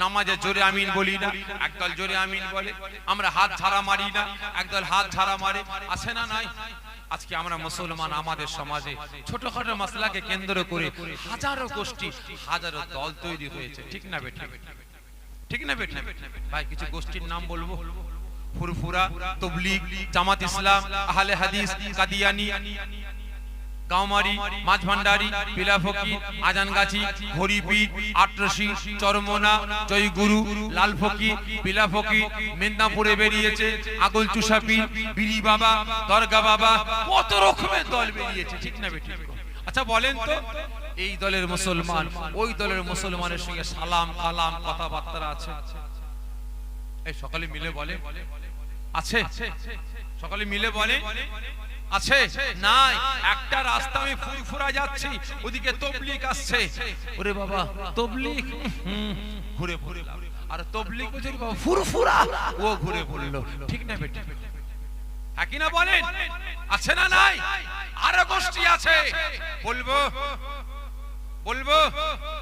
নামাজে জোরে আমিন বলি না, একদল জোরে আমিন বলে। আমরা হাত ঝাড়া মারি না, একদল হাত ঝাড়া মারে। আছে না নাই? আজকে আমরা মুসলমান, আমাদের সমাজে ছোটখাটো মাসলাকে কেন্দ্র করে হাজারো গোষ্ঠী, হাজারো দল তৈরি হয়েছে। ঠিক না বেঠিক? ঠিক না বেঠিক? ভাই কিছু গোষ্ঠীর নাম বলবো: ফুরফুরা, তবলিগ, জামাত ইসলাম, আহলে হাদিস, কাদিয়ানি, গাওমারি, মাঝভান্ডারি, পিলাফকি, আজানগাছি, হরিপীর, আটরশি, চরমোনা, জয়গুরু, লালফকি, পিলাফকি, মেদিনীপুরে বেরিয়েছে আগুল চুষাপি, বিড়ি বাবা, দরগা বাবা, কত রকমের দল বেরিয়েছে। ঠিক না বেঠিক? আচ্ছা বলেন তো, এই দলের মুসলমান ওই দলের মুসলমানের সঙ্গে সালাম কালাম কথাবার্তা আছে? এই সকালে মিলে বলে আছে? সকালে মিলে বলে আছে? নাই। একটা রাস্তা আমি ফুরফুরা যাচ্ছি, ওদিকে তবলিগ আসছে, ওরে বাবা তবলিগ, ঘুরে পড়লাম। আর তবলিগ বলছে বাবা ফুরফুরা, ও ঘুরে পড়লো। ঠিক না বেটা? হ্যাঁ কি না বলেন? আছে না নাই? আরো গোষ্ঠী আছে, বলবো বলবো,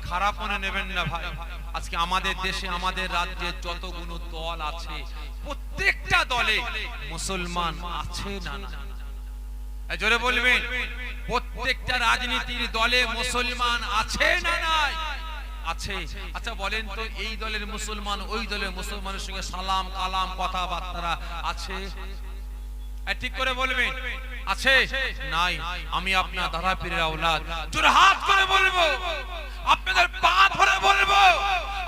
খারাপ মনে নেবেন না ভাই। আজকে আমাদের দেশে, আমাদের রাজ্যে যতগুলো দল আছে, প্রত্যেকটা দলে মুসলমান আছে না না? জোরে বলবেন, প্রত্যেকটা রাজনীতির দলে মুসলমান আছে না নাই? আছে। আচ্ছা বলেন তো, এই দলের মুসলমান ওই দলের মুসলমানের সঙ্গে সালাম কালাম কথাবার্তা আছে? ঠিক করে বলবেন আছে? নাই। আমি আপনার দাদা পীরের আওলাদ, জোরে হাত করে বলবো, আপনাদের পা ধরে বলবো,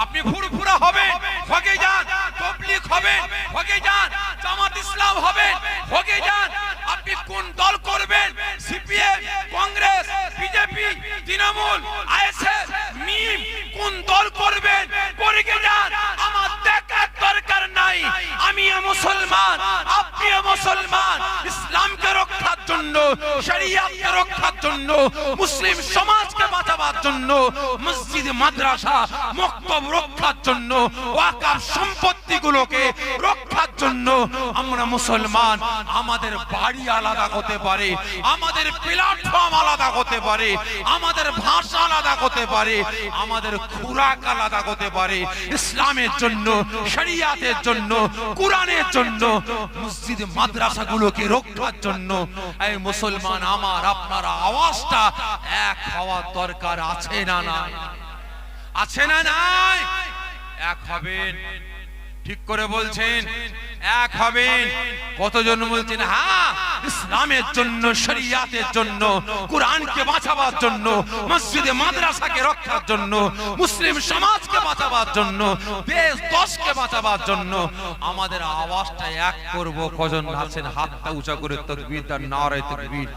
আপনি ফুরফুরা হবেন, হগে যান। তবলিগ হবেন, হগে যান। জামাত ইসলাম হবেন, হগে যান। আপনি কোন দল করবেন? CPM, Congress, BJP, Trinamool, ISF, MIM, কোন দল করবেন? করে যান। আমার দেখার দরকার নাই। আমি মুসলমান, আপনি মুসলমান। ইসলামকে রক্ষার জন্য, শরিয়াতকে রক্ষার জন্য, মুসলিম সমাজকে বাঁচাবার জন্য, মসজিদ মাদ্রাসা মক্তব রক্ষার জন্য, ওয়াকফ সম্পত্তিগুলোকে রক্ষার জন্য আমরা মুসলমান। আমাদের বাড়ি আলাদা হতে পারে, আমাদের প্ল্যাটফর্ম আলাদা হতে পারে, আমাদের ভাষা আলাদা হতে পারে, আমাদের খুরাক আলাদা হতে পারে, ইসলামের জন্য, শরিয়াতের জন্য, কোরআনের জন্য, মসজিদ মাদ্রাসাগুলোকে রক্ষার জন্য এই মুসলমান আমার আপনার আওয়াজটা এক হওয়ার দরকার আছে না নাই? আছে না নাই? এক হবেন। ঠিক করে বলছেন, এক হবেন। কতজন বলছেন হ্যাঁ ইসলামের জন্য, শরিয়াতের জন্য, কোরআনকে বাঁচাবার জন্য, মসজিদে মাদ্রাসাকে রক্ষার জন্য, মুসলিম সমাজকে বাঁচাবার জন্য, দেশ দশকে বাঁচাবার জন্য আমাদের আওয়াজটা এক করব। কজন আছেন হাতটা উঁচা করে তাকবীর আর নারে তাকবীর,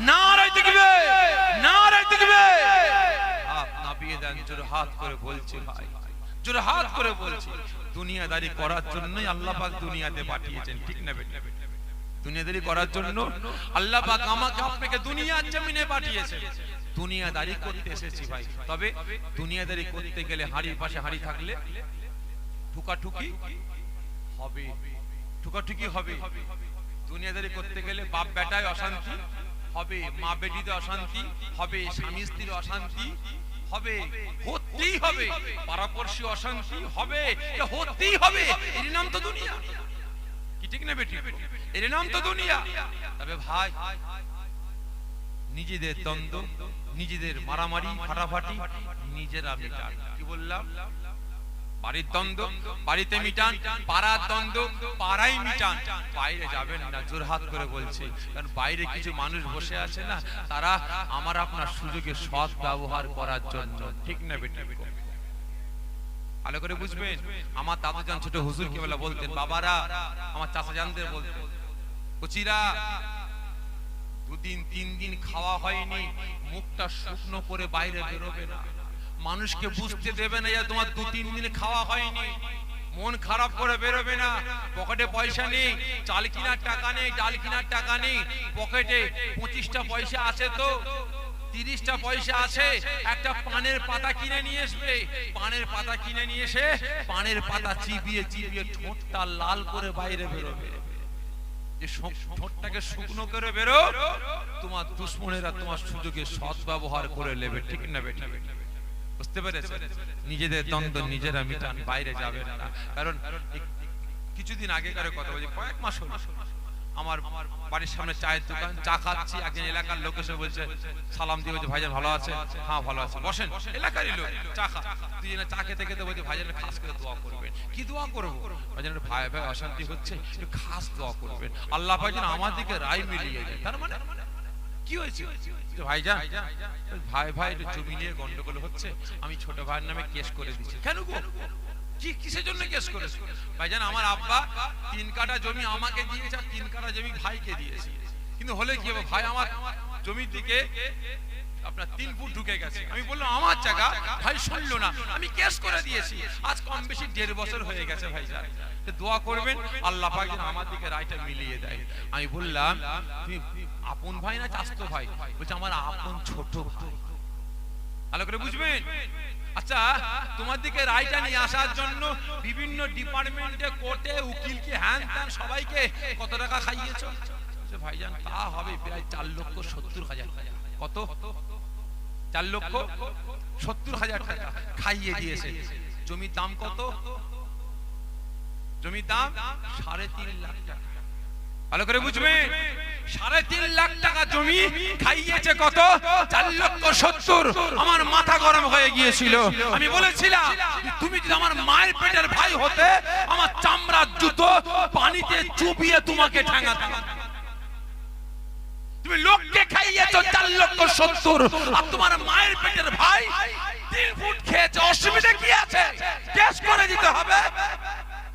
নারে তাকবীর, নারে তাকবীর। হাত নাবিয়ে দেন, জোরে হাত করে বলছি ভাই, জোরে হাত করে বলছি। দুনিয়াদারি করার জন্যই আল্লাহ পাক দুনিয়াতে পাঠিয়েছেন। ঠিক না বেটা? দুনিয়াদারি করার জন্য আল্লাহ পাক আমাকে আপনাকে দুনিয়ার জমিনে পাঠিয়েছেন। দুনিয়াদারি করতে এসেছি ভাই। তবে দুনিয়াদারি করতে গেলে হাড়ির পাশে হাড়ি থাকলে ঠুকাঠুকি হবে, ঠুকাঠুকি হবে। দুনিয়াদারি করতে গেলে বাপ বেটায় অশান্তি হবে, মা বেটিতে অশান্তি হবে, স্বামী স্ত্রীর অশান্তি হবে, হতেই হবে, পাড়াপড়শি অশান্তি হবে, হতেই হবে। এর নাম তো দুনিয়া। কি ঠিক না বেটি? এর নাম তো দুনিয়া। তবে ভাই নিজেদের দ্বন্দ্ব, নিজেদের মারামারি ফাটাফাটি নিজেরা মিটান। কি বললাম? বাড়ির দ্বন্দ্ব বাড়িতে মিটান, পাড়ার দ্বন্দ্ব পাড়ায় মিটান, বাইরে যাবেন না। জোরহাত করে বলছি, কারণ বাইরে কিছু মানুষ বসে আছে না, তারা আমার আপনার সুযোগে সৎ ব্যবহার করার জন্য। ঠিক না বেটা? ভালো করে বুঝবেন। আমার দাদুজান ছোট হুজুরকে বলে বলতেন, বাবারা আমার চাচাজানদের বলতেন, কচিরা দুদিন তিন দিন খাওয়া হয়নি, মুখটা শুকনো করে বাইরে বেরোবে না, মানুষকে বুঝতে দেবে না যে তোমার দু তিন দিন খাওয়া হয়নি। মন খারাপ করে বেরোবে না। পকেটে পয়সা নেই, চাল কিনার টাকা নেই, ডাল কিনার টাকা নেই, পকেটে 25টা পয়সা আছে তো 30টা পয়সা আছে, একটা পানের পাতা কিনে নিয়ে আসবে। পানের পাতা কিনে নিয়ে এসে পানের পাতা চিবিয়ে চিবিয়ে ঠোঁটটা লাল করে বাইরে বেরোবে। যে ঠোঁটটাকে শুকনো করে বেরো, তোমার দুশমনেরা তোমার সুযোগে সৎ ব্যবহার করে নেবে। ঠিক না বেটা? বুঝতে পেরেছেন? নিজেদের দ্বন্দ্ব নিজেরা মিটান, বাইরে যাবেন না। কারণ কিছুদিন আগেকার কথা বলছি, কয়েক মাস হলো আমার বাড়ির সামনে চায়ের দোকান, চা খাচ্ছি, একজন এলাকার লোক এসে বলছে, সালাম দিয়ে বলছে, ভাইজান ভালো আছে? হ্যাঁ ভালো আছে, বসেন। এলাকারই লোক, চা খা। দুজনে চা খেতে খেতে বলছে, ভাইজান খাস করে দোয়া করবেন। কি দোয়া করবো? ভাইজান ভাই ভাই অশান্তি হচ্ছে, একটু খাস দোয়া করবেন, আল্লাহ পাক যেন আমার দিকে রায় মিলিয়ে যায়। তার মানে কি হয়েছে? ভাইজান ভাই ভাই একটু জমি নিয়ে গন্ডগোল হচ্ছে, আমি ছোট ভাইয়ের নামে কেস করে দিচ্ছি। কেন গো? কি কিসের জন্য কেস করেছে? ভাইজান আমার আব্বা 3 কাঠা জমি আমাকে দিয়েছে আর 3 কাঠা জমি ভাইকে দিয়েছে, কিন্তু হলে কি হবে, ভাই আমার জমির দিকে আপনার 3 ফুট ঢুকে গেছে। আমি বললাম আমার জায়গা, ভাই শুনলো না, আমি কেস করে দিয়েছি। আজ কম বেশি 1.5 বছর হয়ে গেছে। ভাইজান দোয়া করবেন আল্লাহ পাক যেন আমার দিকে রায়টা মিলিয়ে দেয়। আমি বললাম, তুমি আপন ভাই না চাস্তো ভাই? বলছে আমার আপন ছোট ভাই। ভালো করে বুঝবেন। আচ্ছা, তোমার দিকে রায়টা নিয়ে আসার জন্য বিভিন্ন ডিপার্টমেন্টে, কোর্টে, উকিলকে, হ্যান ত্যান সবাইকে কত টাকা খাইয়েছো? ভাইজান তা হবে প্রায় 4,70,000 টাকা। কত? 4,70,000 টাকা খাইয়ে দিয়েছে। জমির দাম কত? জমির দাম 3.5 লাখ টাকা। ভালো করে বুঝবেন, 3.5 লাখ টাকা জমি খাইয়েছে কত? 4,70,000। আমার মাথা গরম হয়ে গিয়েছিল। আমি বলেছিলাম, তুমি যদি আমার মায়ের পেটের ভাই হতে, আমার চামড়ার জুতো পানিতে চুবিয়ে তোমাকে ঠ্যাঙাতাম। তুমি লোককে খাইয়েছো 4,70,000, আর তোমার মায়ের পেটের ভাই 3 ফুট খেয়েছে, অসুবিধা কি আছে? কেস করে দিতে হবে।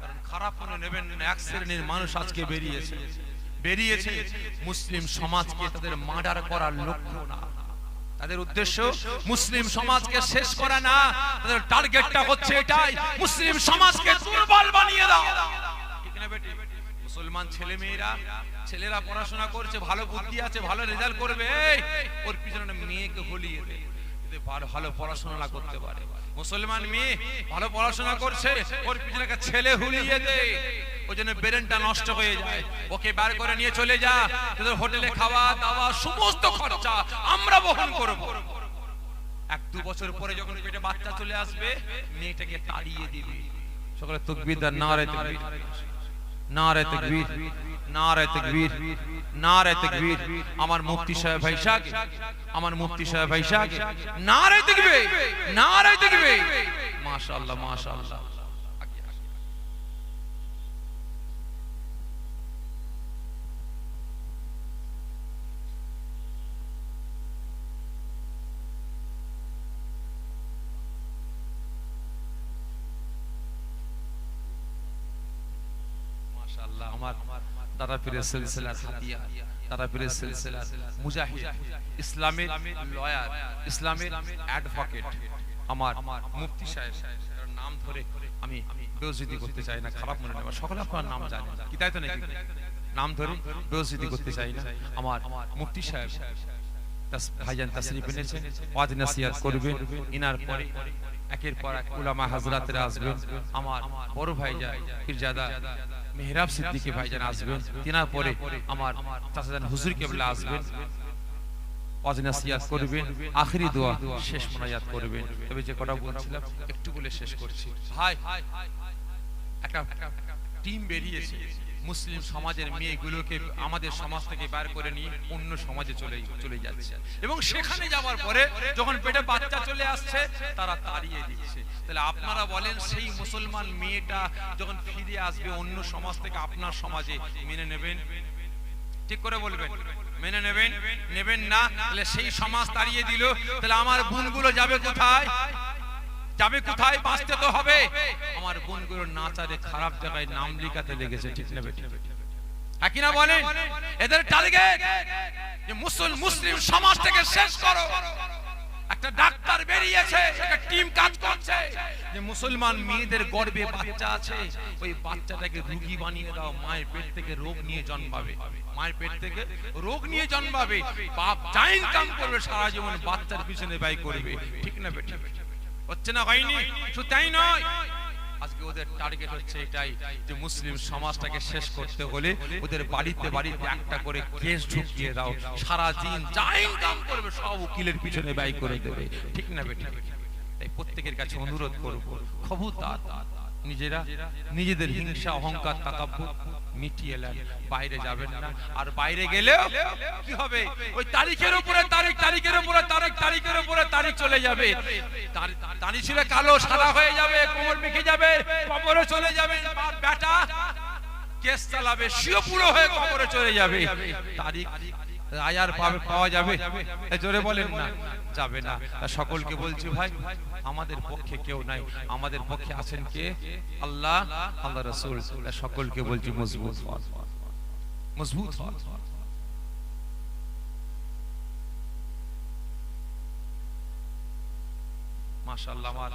কারণ খারাপ মনে নেবেন না, এক শ্রেণীর মানুষ আজকে বেরিয়েছে মুসলিম সমাজকে তাদের মার্ডার করার লক্ষ্য না, তাদের উদ্দেশ্য মুসলিম সমাজকে শেষ করা না, তাদের টার্গেটটা হচ্ছে এটাই, মুসলিম সমাজকে দুর্বল বানিয়ে দাও। ঠিক না বেটি? মুসলমান ছেলেরা পড়াশোনা করছে, ভালো বুদ্ধি আছে, ভালো রেজাল্ট করবে, ওর পিছনে মেয়েকে হলিয়ে দেয়, ভালো পড়াশোনা না করতে পারে। মুসলমান মেয়ে ভালো পড়াশোনা করছে, ওর পিছনে একটা ছেলে হুলিয়ে দেয়, ওই জন্য ব্রেনটা নষ্ট হয়ে যায়। ওকে বার করে নিয়ে চলে যা, তোদের হোটেলে খাওয়া দাওয়া সমস্ত খরচা আমরা বহন করব। 1-2 বছর পরে যখন পেটে বাচ্চা চলে আসবে, মেয়েটাকে তাড়িয়ে দিবে। সকলে তাকবীর দেন, নারে তাকবীর, নারে তাকবীর, নারে তাকবীর, নারে তাকবীর। আমার মুফতি সাহেব ভাইসাকে, আমার মুফতি সাহেব ভাইসাকে নারে তাকবীর, নারে তাকবীর। মাশাআল্লাহ, মাশাআল্লাহ। আমার দাদা পীরের সিলসিলার হাতিয়া, দাদা পীরের সিলসিলার মুজাহিদ, ইসলামের লয়ার, ইসলামের অ্যাডভোকেট আমার মুফতি সাহেব, নাম ধরে আমি বেইজ্জতি করতে চাই না, খারাপ মনে নেবেন, সকলে আপনার নাম জানেন কি, তাই তো নাকি? নাম ধরে বেইজ্জতি করতে চাই না। আমার মুফতি সাহেব ভাইজান তাশরীফ এনেছেন, ওয়াজ নসিহত করবেন। ইনার পরে একের পর এক উলামা হযরতরা আসবেন। আমার বড় ভাইজান পীরজাদা মেহরাব সিদ্দিকী ভাইজান আসবেন। তিনার পরে আমার চাচাজান হুজুর কেবলা আসবেন, ওয়াজ নসিহত করবেন, আখেরি দোয়া, শেষ মোনাজাত করবেন। তবে যে কথা বলছিলাম একটু বলে শেষ করছি। ভাই, একটা টিম বেরিয়েছে মুসলিম সমাজের মেয়েগুলোকে আমাদের সমাজ থেকে বের করে নিয়ে অন্য সমাজে চলে যাচ্ছে, এবং সেখানে যাওয়ার পরে যখন পেটে বাচ্চা চলে আসছে তারা তাড়িয়ে দিচ্ছে। তাহলে আপনারা বলেন, সেই মুসলমান মেয়েটা যখন ফিরে আসবে অন্য সমাজ থেকে আপনার সমাজে, মেনে নেবেন? ঠিক করে বলবেন, মেনে নেবেন? নেবেন না। তাহলে সেই সমাজ তাড়িয়ে দিল, তাহলে আমার বোনগুলো যাবে কোথায়? যাবে কোথায়? বাঁচতে তো হবে। আমার বোনগুলো নাচারে খারাপ জায়গায় নাম লিখাতে লেগেছে, ঠিক না বেটি? হ্যাঁ কিনা বলেন? এদের টার্গেট যে মুসলিম সমাজ থেকে শেষ করো। একটা ডাক্তার বেরিয়েছে, একটা টিম কাজ করছে যে মুসলমান মেয়েদের গর্ভে বাচ্চা আছে, ওই বাচ্চাটাকে রোগী বানিয়ে দাও, মায়ের পেট থেকে রোগ নিয়ে জন্মাবে, মায়ের পেট থেকে রোগ নিয়ে জন্মাবে, বাপ যা ইনকাম করবে সারা জীবন বাচ্চার পিছনে ব্যয় করবে, ঠিক না বেটি? হচ্ছে না, হয়নি? শুধু তাই নয়, আজকে ওদের টার্গেট হচ্ছে এটাই যে মুসলিম সমাজটাকে শেষ করতে হলে ওদের বাড়িতে বাড়িতে একটা করে কেস ঢুকিয়ে দাও, সারা দিন যা ইনকাম করবে সব উকিলের পিছনে ব্যয় করে দেবে, ঠিক না বেটি? তাই প্রত্যেকের কাছে অনুরোধ করব, খবরদার নিজেরা নিজেদের হিংসা অহংকার তাকাব্বুর মিটিয়ে নেন, বাইরে যাবেন না। আর বাইরে গেলেও কি হবে, ওই তারিখের উপরে তারিখ, তারিখের উপরে তারিখ, তারিখের উপরে তারিখ চলে যাবে। তারিখ ছিল কালো সাদা হয়ে যাবে, কোমর মেখে যাবে, কবরে চলে যাবে। বেটা কেস চালাবে, সেও পুরো হয়ে কবরে চলে যাবে। তারিখ আয়ার পাওয়া যাবে? জোরে বলেন না, যাবে না। সকলকে বলছি ভাই, আমাদের পক্ষে কেউ নাই, আমাদের পক্ষে আছেন কে? আল্লাহ, আল্লাহ রাসূল। সকলকে বলছি মজবুত হন, মজবুত হন। মাশাআল্লাহ, আমার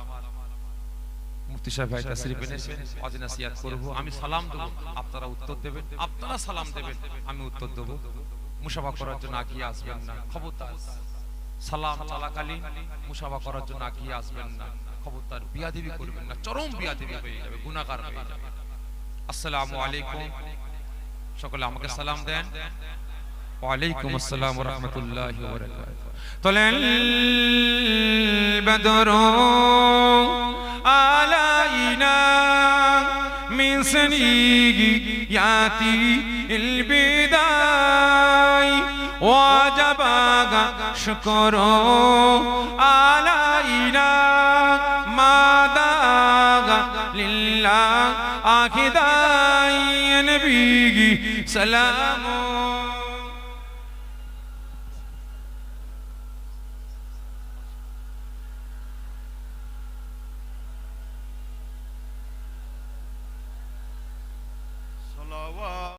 মুফতি সাহেব ভাই তাশরীফ এনেছেন, ওয়াজ নসিহত করব। আমি সালাম দেব, আপনারা উত্তর দেবেন, আপনারা সালাম দেবেন, আমি উত্তর দেব। মুসাফা করার জন্য আগিয়ে আসবেন না, খবরদার। সালাম চলাকালীন মুসাফা করার জন্য আগিয়ে আসবেন না, খবরদার। বিয়াদবি করবেন না, চরম বিয়াদবি হয়ে যাবে, গুনাহগার হয়ে যাবে। আসসালামু আলাইকুম, সকলে আমাকে সালাম দেন। ওয়ালাইকুম আসসালাম ওয়া রাহমাতুল্লাহি ওয়া বারাকাতুহু। তালাল বদরু আলাইনা মিন সনিয়াতি ইল বিদাই ওয়াজাবা শুকরু আলাইনা মাদাগা লিল্লাহ আখিদাই নবী সালামু